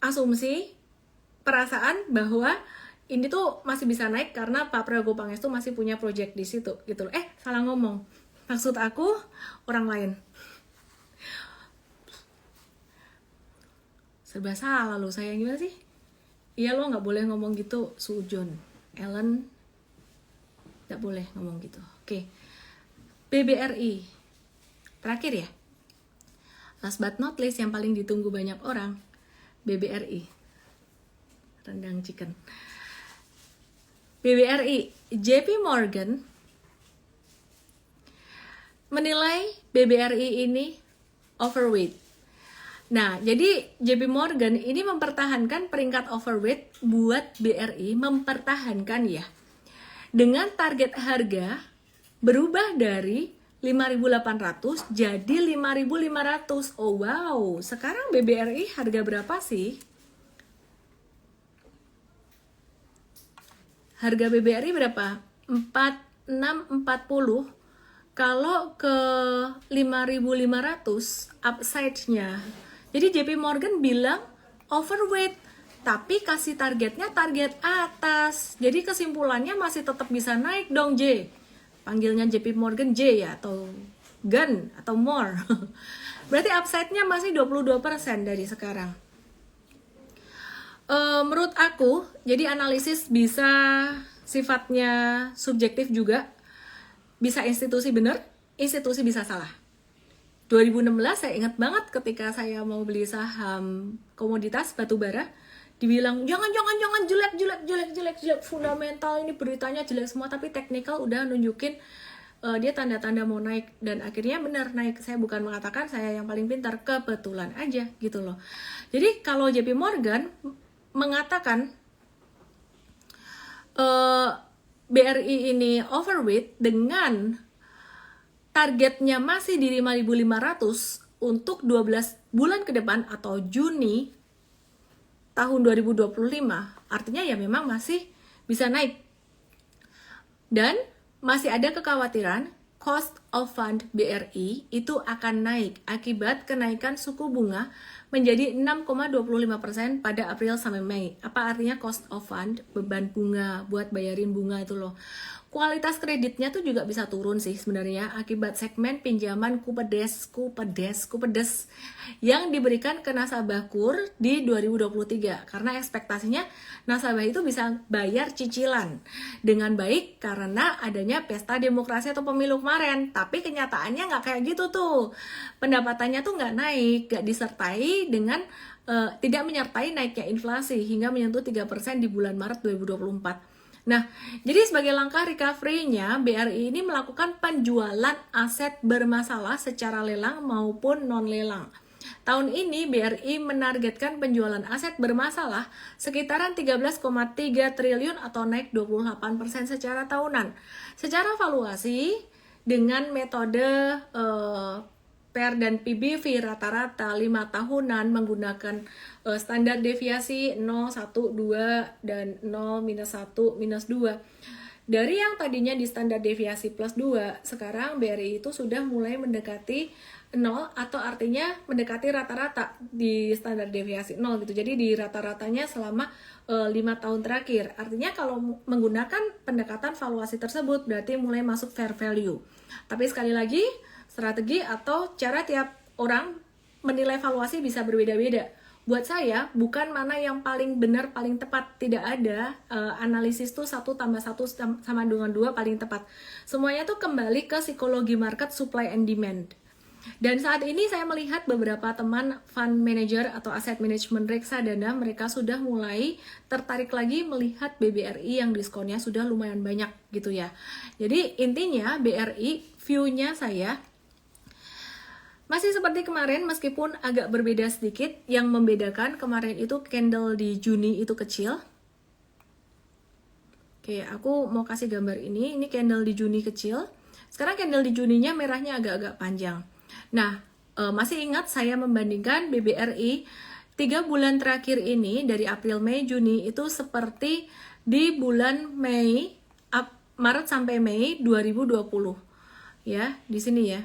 asumsi perasaan bahwa ini tuh masih bisa naik karena Pak Prayogo Pangestu masih punya project di situ gitu loh. Salah ngomong. Maksud aku orang lain. Serba salah lo, saya gimana sih? Iya, lo nggak boleh ngomong gitu, Sujon. Ellen nggak boleh ngomong gitu. Oke. BBRI. Terakhir ya. Last but not least yang paling ditunggu banyak orang, BBRI. Rendang chicken. BBRI, JP Morgan menilai BBRI ini overweight. Nah, jadi JP Morgan ini mempertahankan peringkat overweight buat BRI, mempertahankan ya. Dengan target harga berubah dari 5.800 jadi 5.500. Oh wow, sekarang BBRI harga berapa sih? Harga BBRI berapa? 4640. Kalau ke 5.500 upside-nya. Jadi JP Morgan bilang overweight, tapi kasih targetnya target atas. Jadi kesimpulannya masih tetap bisa naik dong J. Panggilnya JP Morgan J ya, atau Gun atau more. Berarti upside-nya masih 22% dari sekarang. Menurut aku, jadi analisis bisa sifatnya subjektif juga, bisa institusi benar, institusi bisa salah. 2016 saya ingat banget ketika saya mau beli saham komoditas batubara, dibilang jangan jelek, fundamental ini beritanya jelek semua, tapi teknikal udah nunjukin dia tanda-tanda mau naik, dan akhirnya benar naik. Saya bukan mengatakan saya yang paling pintar, kebetulan aja gitu loh. Jadi kalau JP Morgan mengatakan BRI ini overweight dengan targetnya masih di 5.500 untuk 12 bulan ke depan atau Juni tahun 2025, artinya ya memang masih bisa naik. Dan masih ada kekhawatiran cost of fund BRI itu akan naik akibat kenaikan suku bunga menjadi 6,25% pada April sampai Mei. Apa artinya cost of fund, beban bunga buat bayarin bunga itu loh. Kualitas kreditnya tuh juga bisa turun sih sebenarnya akibat segmen pinjaman kupedes yang diberikan ke nasabah KUR di 2023 karena ekspektasinya nasabah itu bisa bayar cicilan dengan baik karena adanya pesta demokrasi atau pemilu kemarin. Tapi kenyataannya nggak kayak gitu tuh. Pendapatannya tuh nggak naik, nggak disertai dengan tidak menyertai naiknya inflasi hingga menyentuh 3% di bulan Maret 2024. Nah, jadi sebagai langkah recovery-nya, BRI ini melakukan penjualan aset bermasalah secara lelang maupun non-lelang. Tahun ini BRI menargetkan penjualan aset bermasalah sekitaran 13,3 triliun atau naik 28% secara tahunan. Secara valuasi dengan metode PER dan PBV rata-rata 5 tahunan menggunakan standar deviasi 0, 1, 2 dan 0, minus 1, minus 2. Dari yang tadinya di standar deviasi plus 2, sekarang BRI itu sudah mulai mendekati 0 atau artinya mendekati rata-rata di standar deviasi 0 gitu. Jadi di rata-ratanya selama 5 tahun terakhir. Artinya kalau menggunakan pendekatan valuasi tersebut berarti mulai masuk fair value. Tapi sekali lagi strategi atau cara tiap orang menilai valuasi bisa berbeda-beda. Buat saya, bukan mana yang paling benar, paling tepat. Tidak ada analisis tuh 1 tambah 1 sama dengan 2 paling tepat. Semuanya tuh kembali ke psikologi market, supply and demand. Dan saat ini saya melihat beberapa teman fund manager atau asset management reksadana, mereka sudah mulai tertarik lagi melihat BBRI yang diskonnya sudah lumayan banyak gitu ya. Jadi intinya BRI view-nya saya masih seperti kemarin meskipun agak berbeda sedikit. Yang membedakan kemarin itu candle di Juni itu kecil. Oke, aku mau kasih gambar ini. Ini candle di Juni kecil. Sekarang candle di Juninya merahnya agak-agak panjang. Nah, masih ingat saya membandingkan BBRI 3 bulan terakhir ini dari April, Mei, Juni itu seperti di bulan Mei, Maret sampai Mei 2020. Ya, di sini ya.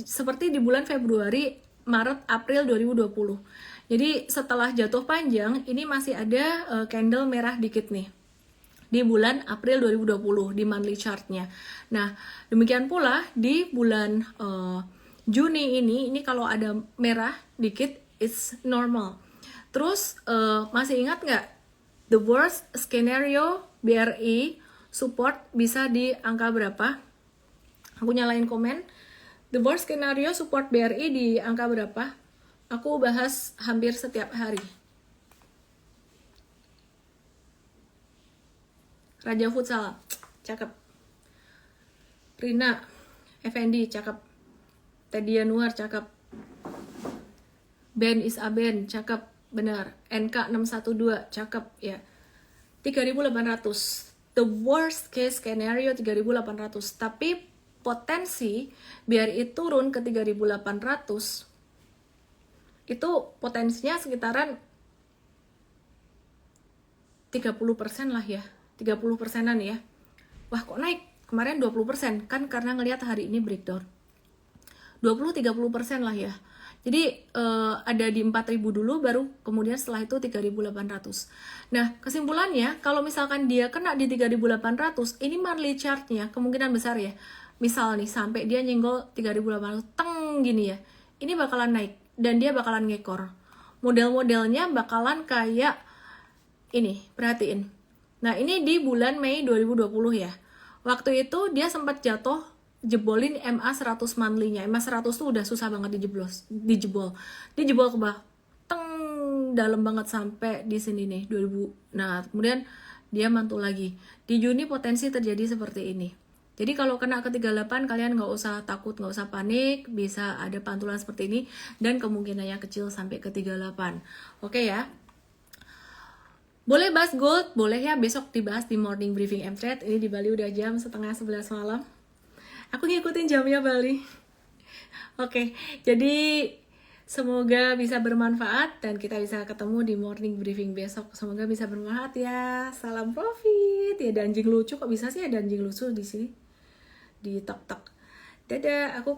Seperti di bulan Februari, Maret, April 2020. Jadi setelah jatuh panjang, ini masih ada candle merah dikit nih di bulan April 2020 di monthly chartnya. Nah, demikian pula di bulan Juni ini kalau ada merah dikit, it's normal. Terus masih ingat nggak? The worst scenario BRI support bisa di angka berapa? Aku nyalain komen. The worst scenario support BRI di angka berapa? Aku bahas hampir setiap hari. Raja Futsal, cakep. Rina, Effendi, cakep. Teddy Januar, cakep. Ben Isaben, cakep. Benar. NK612, cakep ya. 3.800. The worst case scenario 3.800. Tapi potensi BRI turun ke 3.800 itu potensinya sekitaran 30% lah ya, 30%an ya. Wah kok naik? Kemarin 20%, kan karena ngelihat hari ini breakdown. 20-30% lah ya. Jadi ada di 4.000 dulu, baru kemudian setelah itu 3.800. Nah kesimpulannya, kalau misalkan dia kena di 3.800, ini monthly chartnya kemungkinan besar ya. Misal nih sampai dia nyenggol 3.800 teng gini ya, ini bakalan naik dan dia bakalan ngekor. Model-modelnya bakalan kayak ini, perhatiin. Nah ini di bulan Mei 2020 ya. Waktu itu dia sempat jatuh jebolin MA 100 monthly-nya. MA 100 tuh udah susah banget dijebol ke bawah. Teng, dalam banget sampai di sini nih 2000. Nah, kemudian dia mantul lagi. Di Juni potensi terjadi seperti ini. Jadi kalau kena ke 38 kalian nggak usah takut, nggak usah panik, bisa ada pantulan seperti ini dan kemungkinannya kecil sampai ke 38. Oke ya. Boleh bahas gold? Boleh ya, besok dibahas di morning briefing M-Trade. Ini di Bali udah jam 10:30 malam. Aku ngikutin jamnya Bali. Oke, jadi semoga bisa bermanfaat dan kita bisa ketemu di morning briefing besok. Semoga bisa bermanfaat ya. Salam profit. Ya ada anjing lucu, kok bisa sih ada anjing lucu di sini? Di tok-tok. Dadah, aku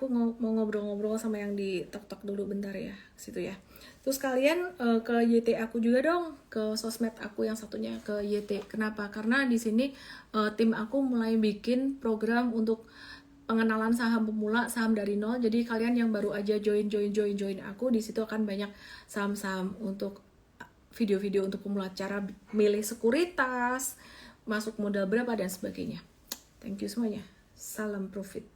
mau ngobrol-ngobrol sama yang di tok-tok dulu bentar ya, situ ya. Terus kalian ke YT aku juga dong, ke sosmed aku yang satunya ke YT. Kenapa? Karena di sini tim aku mulai bikin program untuk pengenalan saham pemula, saham dari nol. Jadi kalian yang baru aja join aku, di situ akan banyak saham-saham untuk video-video untuk pemula, cara milih sekuritas, masuk modal berapa dan sebagainya. Thank you semuanya. Salam profit.